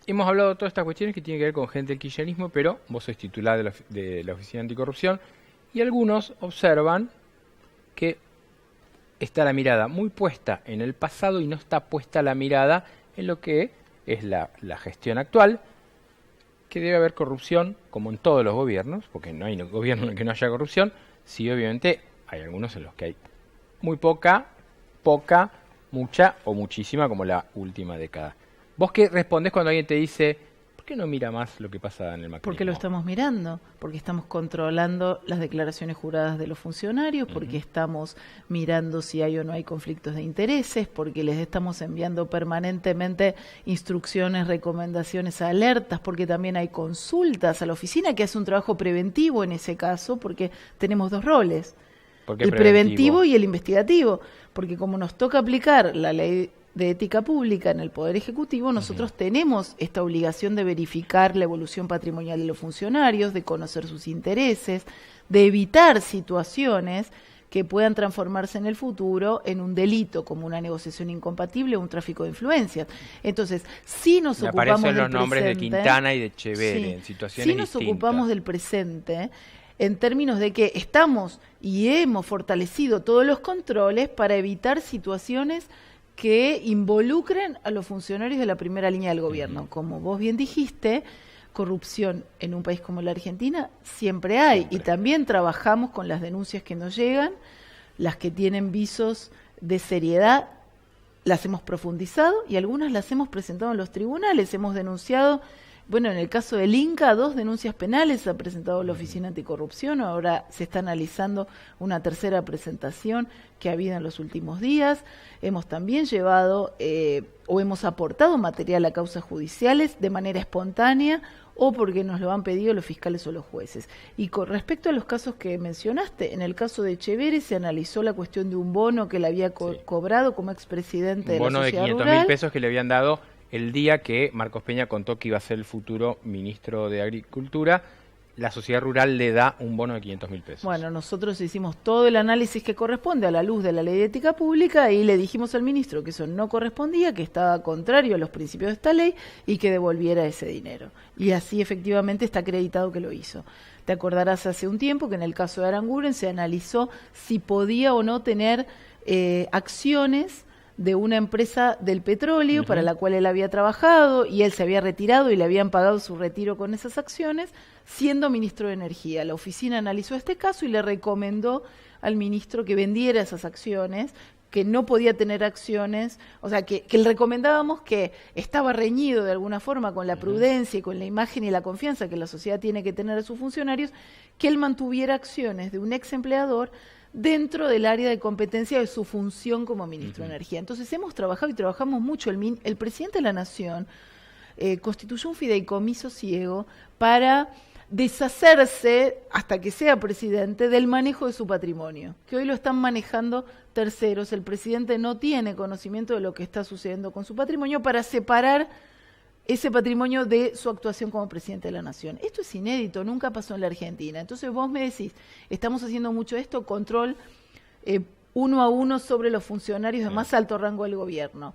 hemos hablado de todas estas cuestiones que tienen que ver con gente del kirchnerismo, pero vos sois titular de la Oficina Anticorrupción y algunos observan que está la mirada muy puesta en el pasado y no está puesta la mirada en lo que es la gestión actual, que debe haber corrupción, como en todos los gobiernos, porque no hay gobierno en el que no haya corrupción, sí obviamente hay algunos en los que hay muy poca, mucha o muchísima, como la última década. ¿Vos qué respondés cuando alguien te dice, ¿por qué no mira más lo que pasa en el macrismo? Porque lo estamos mirando, porque estamos controlando las declaraciones juradas de los funcionarios, porque estamos mirando si hay o no hay conflictos de intereses, porque les estamos enviando permanentemente instrucciones, recomendaciones, alertas, porque también hay consultas a la oficina que hace un trabajo preventivo en ese caso, porque tenemos dos roles, el preventivo y el investigativo, porque como nos toca aplicar la ley de ética pública en el Poder Ejecutivo, nosotros tenemos esta obligación de verificar la evolución patrimonial de los funcionarios, de conocer sus intereses, de evitar situaciones que puedan transformarse en el futuro en un delito, como una negociación incompatible o un tráfico de influencias. Entonces, si nos ocupamos del presente... Aparecen los nombres de Quintana y de Echeverri en situaciones distintas. Si nos ocupamos del presente, en términos de que estamos y hemos fortalecido todos los controles para evitar situaciones que involucren a los funcionarios de la primera línea del gobierno. Como vos bien dijiste, corrupción en un país como la Argentina siempre hay, y también trabajamos con las denuncias que nos llegan, las que tienen visos de seriedad, las hemos profundizado y algunas las hemos presentado en los tribunales, hemos denunciado. Bueno, en el caso del Inca, 2 denuncias penales ha presentado la Oficina Anticorrupción, ahora se está analizando una tercera presentación que ha habido en los últimos días. Hemos también llevado o hemos aportado material a causas judiciales de manera espontánea o porque nos lo han pedido los fiscales o los jueces. Y con respecto a los casos que mencionaste, en el caso de Echeverri se analizó la cuestión de un bono que le había cobrado como expresidente de la Sociedad Rural. Un bono de 500.000 pesos que le habían dado el día que Marcos Peña contó que iba a ser el futuro ministro de Agricultura. La Sociedad Rural le da un bono de 500.000 pesos. Bueno, nosotros hicimos todo el análisis que corresponde a la luz de la Ley de Ética Pública y le dijimos al ministro que eso no correspondía, que estaba contrario a los principios de esta ley y que devolviera ese dinero. Y así efectivamente está acreditado que lo hizo. Te acordarás hace un tiempo que en el caso de Aranguren se analizó si podía o no tener acciones de una empresa del petróleo para la cual él había trabajado y él se había retirado y le habían pagado su retiro con esas acciones, siendo ministro de Energía. La oficina analizó este caso y le recomendó al ministro que vendiera esas acciones, que no podía tener acciones, o sea, que le recomendábamos que estaba reñido de alguna forma con la prudencia y con la imagen y la confianza que la sociedad tiene que tener a sus funcionarios, que él mantuviera acciones de un ex empleador dentro del área de competencia de su función como ministro de Energía. Entonces hemos trabajado y trabajamos mucho. El presidente de la Nación constituyó un fideicomiso ciego para deshacerse, hasta que sea presidente, del manejo de su patrimonio, que hoy lo están manejando terceros. El presidente no tiene conocimiento de lo que está sucediendo con su patrimonio para separar ese patrimonio de su actuación como presidente de la Nación. Esto es inédito, nunca pasó en la Argentina. Entonces vos me decís, estamos haciendo mucho esto, control 1 a 1 sobre los funcionarios de más alto rango del gobierno.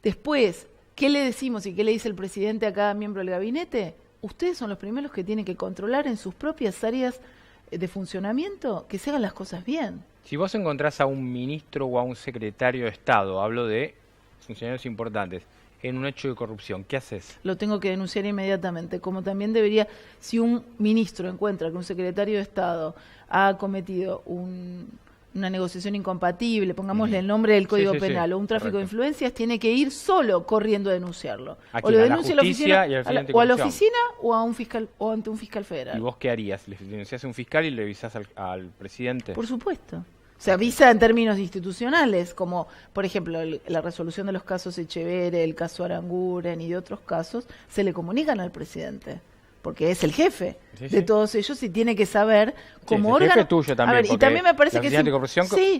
Después, ¿qué le decimos y qué le dice el presidente a cada miembro del gabinete? Ustedes son los primeros que tienen que controlar en sus propias áreas de funcionamiento que se hagan las cosas bien. Si vos encontrás a un ministro o a un secretario de Estado, hablo de funcionarios importantes, en un hecho de corrupción, ¿qué haces? Lo tengo que denunciar inmediatamente, como también debería, si un ministro encuentra que un secretario de Estado ha cometido una negociación incompatible, pongámosle el nombre del Código Penal, o un tráfico de influencias, tiene que ir solo corriendo a denunciarlo. O lo denuncia a la oficina, o a la oficina o a un fiscal, o ante un fiscal federal. ¿Y vos qué harías? ¿Le denunciás a un fiscal y le avisás al presidente? Por supuesto. Se avisa en términos institucionales, como por ejemplo la resolución de los casos Echeverri, el caso Aranguren y de otros casos, se le comunican al presidente, porque es el jefe de todos ellos y tiene que saber como órgano. El jefe tuyo también, y también me parece que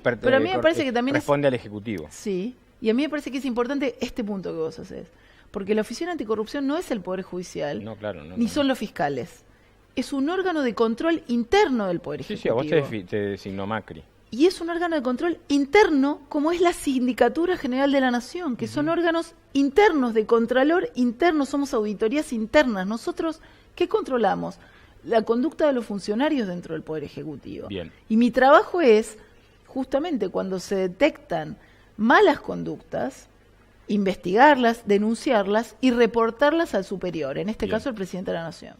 pero a mí me parece que también responde al Ejecutivo. Sí, y a mí me parece que es importante este punto que vos haces, porque la Oficina Anticorrupción no es el Poder Judicial, ni son los fiscales. Es un órgano de control interno del Poder Ejecutivo. Sí, a vos te designó Macri. y es un órgano de control interno, como es la Sindicatura General de la Nación, que son órganos internos de contralor interno, somos auditorías internas. Nosotros, ¿qué controlamos? La conducta de los funcionarios dentro del Poder Ejecutivo. Bien. Y mi trabajo es, justamente cuando se detectan malas conductas, investigarlas, denunciarlas y reportarlas al superior, en este caso el presidente de la Nación.